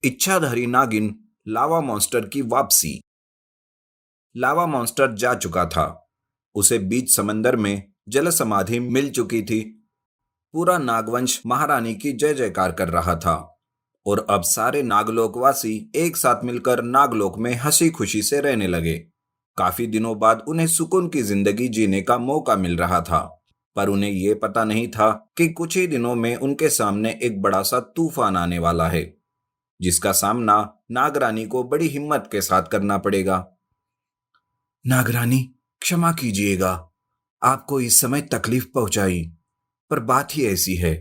इच्छाधारी नागिन लावा मॉन्स्टर की वापसी। लावा मॉन्स्टर जा चुका था। उसे बीच समंदर में जल समाधि मिल चुकी थी। पूरा नागवंश महारानी की जय जयकार कर रहा था और अब सारे नागलोकवासी एक साथ मिलकर नागलोक में हंसी खुशी से रहने लगे। काफी दिनों बाद उन्हें सुकून की जिंदगी जीने का मौका मिल रहा था, पर उन्हें यह पता नहीं था कि कुछ ही दिनों में उनके सामने एक बड़ा सा तूफान आने वाला है, जिसका सामना नागरानी को बड़ी हिम्मत के साथ करना पड़ेगा। नागरानी, क्षमा कीजिएगा, आपको इस समय तकलीफ पहुंचाई, पर बात ही ऐसी है।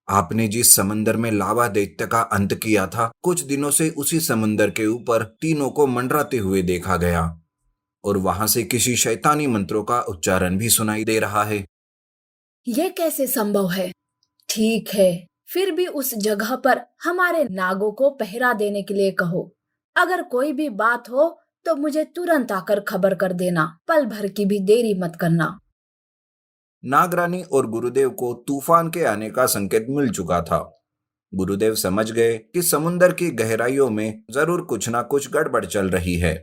आपने जिस समंदर में लावा दैत्य का अंत किया था, कुछ दिनों से उसी समंदर के ऊपर तीनों को मंडराते हुए देखा गया और वहां से किसी शैतानी मंत्रों का उच्चारण भी सुनाई दे रहा है। यह कैसे संभव है? ठीक है, फिर भी उस जगह पर हमारे नागों को पहरा देने के लिए कहो। अगर कोई भी बात हो तो मुझे तुरंत आकर खबर कर देना, पल भर की भी देरी मत करना। नागरानी और गुरुदेव को तूफान के आने का संकेत मिल चुका था। गुरुदेव समझ गए कि समुद्र की गहराइयों में जरूर कुछ ना कुछ गड़बड़ चल रही है।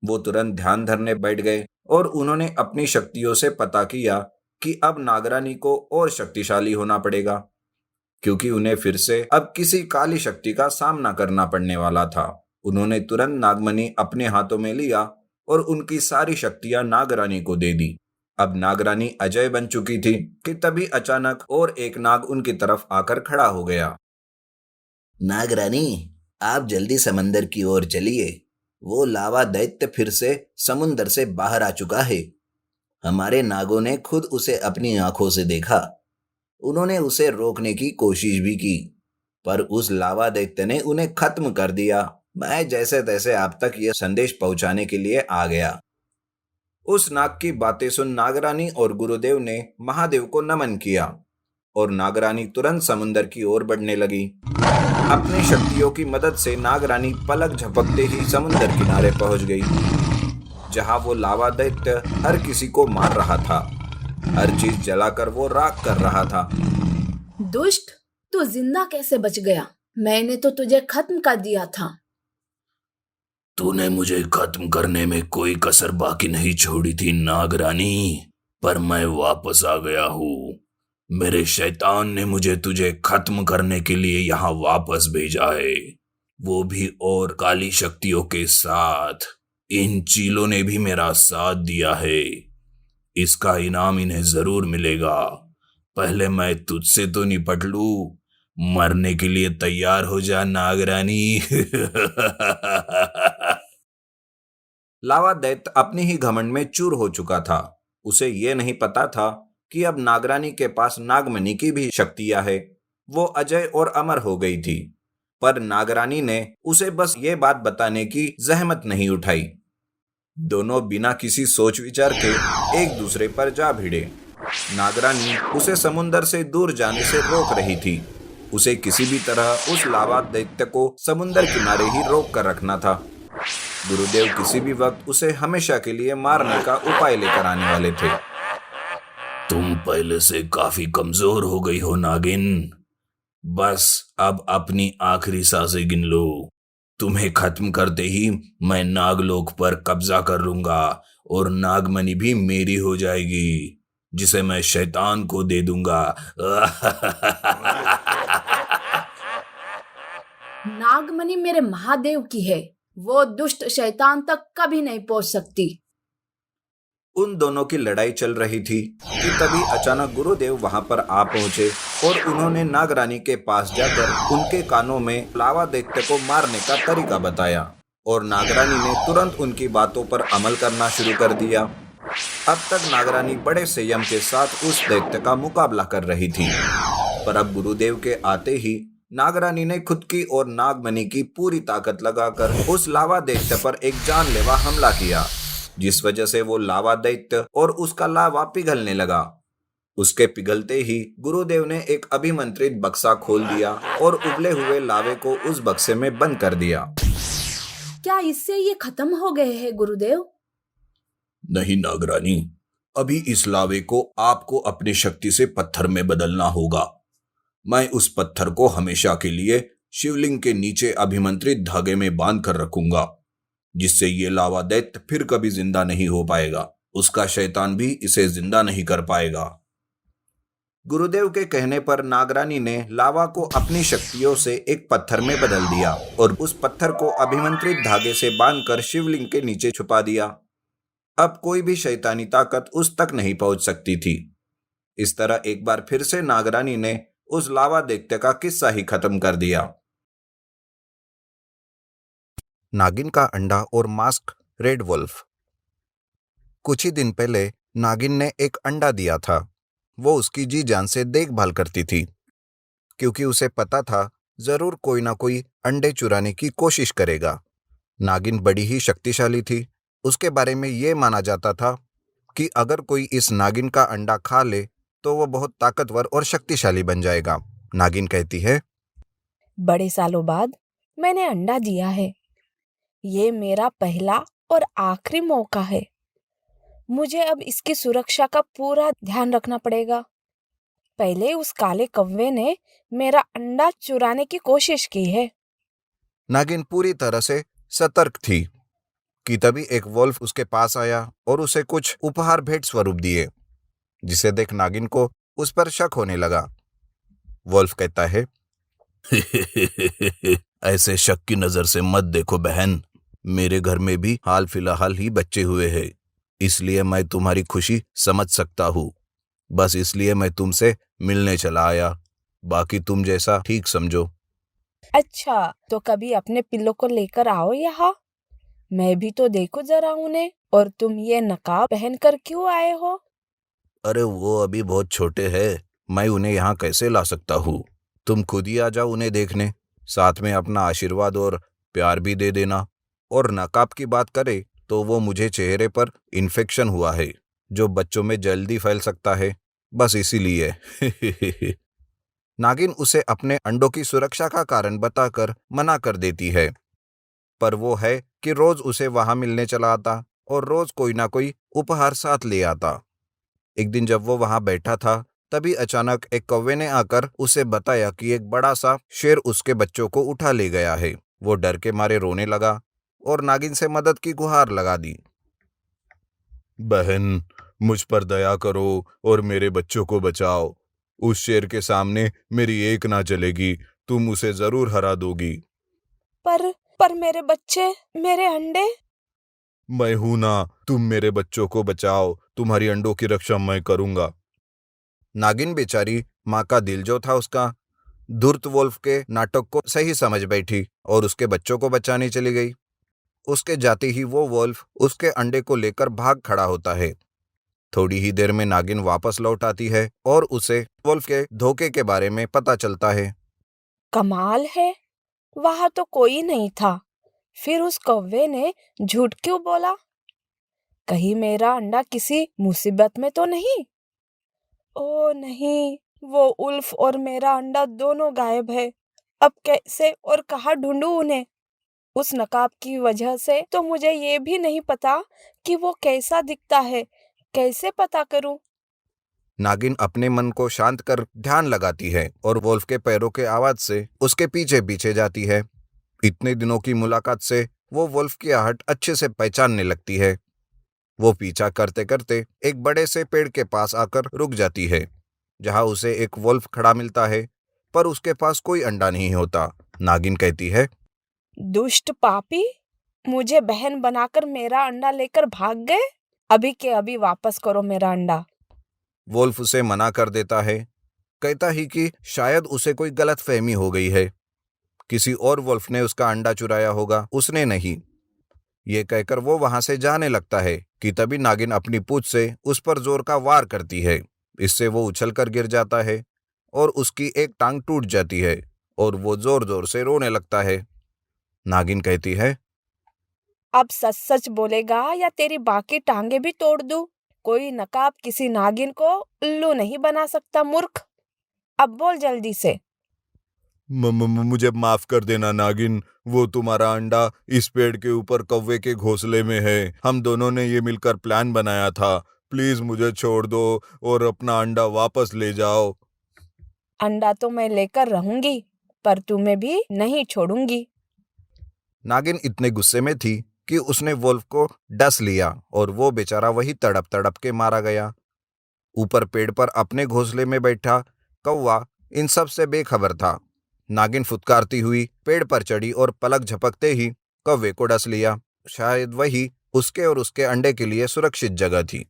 वो तुरंत ध्यान धरने बैठ गए और उन्होंने अपनी शक्तियों से पता किया कि अब नागरानी को और शक्तिशाली होना पड़ेगा, क्योंकि उन्हें फिर से अब किसी काली शक्ति का सामना करना पड़ने वाला था। उन्होंने तुरंत नागमणि अपने हाथों में लिया और उनकी सारी शक्तियां नागरानी को दे दी। अब नागरानी अजय बन चुकी थी कि तभी अचानक और एक नाग उनकी तरफ आकर खड़ा हो गया। नागरानी, आप जल्दी समंदर की ओर चलिए। वो लावा दैत्य फिर से समुंदर से बाहर आ चुका है। हमारे नागों ने खुद उसे अपनी आंखों से देखा। उन्होंने उसे रोकने की कोशिश भी की, पर उस लावा दैत्य ने उन्हें खत्म कर दिया। मैं जैसे तैसे आप तक यह संदेश पहुंचाने के लिए आ गया। उस नाग की बातें सुन नागरानी और गुरुदेव ने महादेव को नमन किया और नागरानी तुरंत समुंदर की ओर बढ़ने लगी। अपनी शक्तियों की मदद से नागरानी पलक झपकते ही समुंदर किनारे पहुंच गई, जहां वो लावा दैत्य हर किसी को मार रहा था। हर चीज जलाकर वो राख कर रहा था। दुष्ट, तू जिंदा कैसे बच गया? मैंने तो तुझे खत्म कर दिया था। तूने मुझे खत्म करने में कोई कसर बाकी नहीं छोड़ी थी नागरानी, पर मैं वापस आ गया हूँ। मेरे शैतान ने मुझे तुझे खत्म करने के लिए यहाँ वापस भेजा है, वो भी और काली शक्तियों के साथ। इन चीलों ने भी मेरा साथ दिया है। इसका इनाम इन्हें जरूर मिलेगा। पहले मैं तुझसे तो निपट लूं। मरने के लिए तैयार हो जा नागरानी। लावा दैत्य अपनी ही घमंड में चूर हो चुका था। उसे यह नहीं पता था कि अब नागरानी के पास नागमणि की भी शक्तियां है। वो अजय और अमर हो गई थी, पर नागरानी ने उसे बस ये बात बताने की जहमत नहीं उठाई। दोनों बिना किसी सोच विचार के एक दूसरे पर जा भिड़े। नागरानी उसे समुंदर से दूर जाने से रोक रही थी। उसे किसी भी तरह उस लावा दैत्य को समुंदर किनारे ही रोक कर रखना था। गुरुदेव किसी भी वक्त उसे हमेशा के लिए मारने का उपाय लेकर आने वाले थे। तुम पहले से काफी कमजोर हो गई हो नागिन। बस अब अपनी आखिरी सांसें गिन लो। तुम्हें खत्म करते ही मैं नागलोक पर कब्जा कर लूंगा और नागमणि भी मेरी हो जाएगी, जिसे मैं शैतान को दे दूंगा। नागमणि मेरे महादेव की है, वो दुष्ट शैतान तक कभी नहीं पहुंच सकती। उन दोनों की लड़ाई चल रही थी कि तभी अचानक गुरुदेव वहां पर आ पहुंचे और उन्होंने नागरानी के पास जाकर उनके कानों में लावा दैत्य को मारने का तरीका बताया और नागरानी ने तुरंत उनकी बातों पर अमल करना शुरू कर दिया। अब तक नागरानी बड़े संयम के साथ उस दैत्य का मुकाबला कर रही थी, पर अब गुरुदेव के आते ही नागरानी ने खुद की और नागमणि की पूरी ताकत लगाकर उस लावा दैत्य पर एक जानलेवा हमला किया, जिस वजह से वो लावा दैत्य और उसका लावा पिघलने लगा। उसके पिघलते ही गुरुदेव ने एक अभिमंत्रित बक्सा खोल दिया और उबले हुए लावे को उस बक्से में बंद कर दिया। क्या इससे ये खत्म हो गए हैं गुरुदेव? नहीं नागरानी, अभी इस लावे को आपको अपनी शक्ति से पत्थर में बदलना होगा। मैं उस पत्थर को हमेशा के लिए शिवलिंग के नीचे अभिमंत्रित धागे में बांध कर रखूंगा, जिससे ये लावा दैत्य फिर कभी जिंदा नहीं हो पाएगा। उसका शैतान भी इसे जिंदा नहीं कर पाएगा। गुरुदेव के कहने पर नागरानी ने लावा को अपनी शक्तियों से एक पत्थर में बदल दिया और उस पत्थर को अभिमंत्रित धागे से बांधकर शिवलिंग के नीचे छुपा दिया। अब कोई भी शैतानी ताकत उस तक नहीं पहुंच सकती थी। इस तरह एक बार फिर से नागरानी ने उस लावा दैत्य का किस्सा ही खत्म कर दिया। नागिन का अंडा और मास्क रेड वुल्फ। कुछ ही दिन पहले नागिन ने एक अंडा दिया था। वो उसकी जी जान से देखभाल करती थी, क्योंकि उसे पता था जरूर कोई ना कोई अंडे चुराने की कोशिश करेगा। नागिन बड़ी ही शक्तिशाली थी। उसके बारे में ये माना जाता था कि अगर कोई इस नागिन का अंडा खा ले तो वो बहुत ताकतवर और शक्तिशाली बन जाएगा। नागिन कहती है, बड़े सालों बाद मैंने अंडा दिया है। ये मेरा पहला और आखिरी मौका है। मुझे अब इसकी सुरक्षा का पूरा ध्यान रखना पड़ेगा। पहले उस काले कौवे ने मेरा अंडा चुराने की कोशिश की है। नागिन पूरी तरह से सतर्क थी कि तभी एक वुल्फ उसके पास आया और उसे कुछ उपहार भेंट स्वरूप दिए, जिसे देख नागिन को उस पर शक होने लगा। वुल्फ कहता है, ऐसे शक की नजर से मत देखो बहन। मेरे घर में भी हाल फिलहाल ही बच्चे हुए हैं, इसलिए मैं तुम्हारी खुशी समझ सकता हूँ। बस इसलिए मैं तुमसे मिलने चला आया। बाकी तुम जैसा ठीक समझो। अच्छा, तो कभी अपने पिल्लों को लेकर आओ यहाँ। मैं भी तो देखो जरा उन्हें। और तुम ये नकाब पहनकर क्यों आए हो? अरे वो अभी बहुत छोटे हैं, मैं उन्हें यहाँ कैसे ला सकता हूँ। तुम खुद ही आ जाओ उन्हें देखने, साथ में अपना आशीर्वाद और प्यार भी दे देना। और नकाब की बात करें तो वो मुझे चेहरे पर इन्फेक्शन हुआ है, जो बच्चों में जल्दी फैल सकता है, बस इसीलिए। नागिन उसे अपने अंडों की सुरक्षा का कारण बताकर मना कर देती है, पर वो है कि रोज उसे वहां मिलने चला आता और रोज कोई ना कोई उपहार साथ ले आता। एक दिन जब वो वहां बैठा था, तभी अचानक एक कौवे ने आकर उसे बताया कि एक बड़ा सा शेर उसके बच्चों को उठा ले गया है। वो डर के मारे रोने लगा और नागिन से मदद की गुहार लगा दी। बहन, मुझ पर दया करो और मेरे बच्चों को बचाओ। उस शेर के सामने मेरी एक ना चलेगी, तुम उसे जरूर हरा दोगी। पर मेरे बच्चे, मेरे अंडे। मैं हूं ना, तुम मेरे बच्चों को बचाओ, तुम्हारी अंडों की रक्षा मैं करूंगा। नागिन बेचारी माँ का दिल जो था उसका, धूर्त वुल्फ के नाटक को सही समझ बैठी और उसके बच्चों को बचाने चली गई। उसके जाते ही वो वुल्फ उसके अंडे को लेकर भाग खड़ा होता है। थोड़ी ही देर में नागिन वापस लौट आती है और उसे वुल्फ के धोखे के बारे में पता चलता है। कमाल है, वहां तो कोई नहीं था। फिर उस कौवे ने झूठ क्यों बोला? कहीं मेरा अंडा किसी मुसीबत में तो नहीं? ओ नहीं, वो उल्फ और मेरा अंडा दोनों गायब है। अब कैसे और कहाँ ढूंढूं उन्हें? उस नकाब की वजह से तो मुझे ये भी नहीं पता कि वो कैसा दिखता है। कैसे पता करूं? नागिन अपने मन को शांत कर ध्यान लगाती है और वुल्फ के पैरों के आवाज से उसके पीछे पीछे जाती है। इतने दिनों की मुलाकात से वो वुल्फ की आहट अच्छे से पहचानने लगती है। वो पीछा करते करते एक बड़े से पेड़ के पास आकर रुक जाती है, जहां उसे एक वुल्फ खड़ा मिलता है, पर उसके पास कोई अंडा नहीं होता। नागिन कहती है, दुष्ट पापी, मुझे बहन बनाकर मेरा अंडा लेकर भाग गए। अभी के अभी वापस करो मेरा अंडा। वुल्फ उसे मना कर देता है, कहता ही कि शायद उसे कोई गलतफहमी हो गई है, किसी और वुल्फ ने उसका अंडा चुराया होगा, उसने नहीं। ये कहकर वो वहां से जाने लगता है कि तभी नागिन अपनी पूंछ से उस पर जोर का वार करती है। इससे वो उछलकर गिर जाता है और उसकी एक टांग टूट जाती है और वो जोर जोर से रोने लगता है। नागिन कहती है, अब सच सच बोलेगा या तेरी बाकी टांगे भी तोड़ दूं? कोई नकाब किसी नागिन को उल्लू नहीं बना सकता, मूर्ख। अब बोल जल्दी से। मुझे माफ कर देना नागिन, वो तुम्हारा अंडा इस पेड़ के ऊपर कौवे के घोंसले में है। हम दोनों ने ये मिलकर प्लान बनाया था। प्लीज मुझे छोड़ दो और अपना अंडा वापस ले जाओ। अंडा तो मैं लेकर रहूंगी, पर तुम्हें भी नहीं छोड़ूंगी। नागिन इतने गुस्से में थी कि उसने वुल्फ को डस लिया और वो बेचारा वही तड़प तड़प के मारा गया। ऊपर पेड़ पर अपने घोंसले में बैठा कौवा इन सब से बेखबर था। नागिन फुदकारती हुई पेड़ पर चढ़ी और पलक झपकते ही कौवे को डस लिया। शायद वही उसके और उसके अंडे के लिए सुरक्षित जगह थी।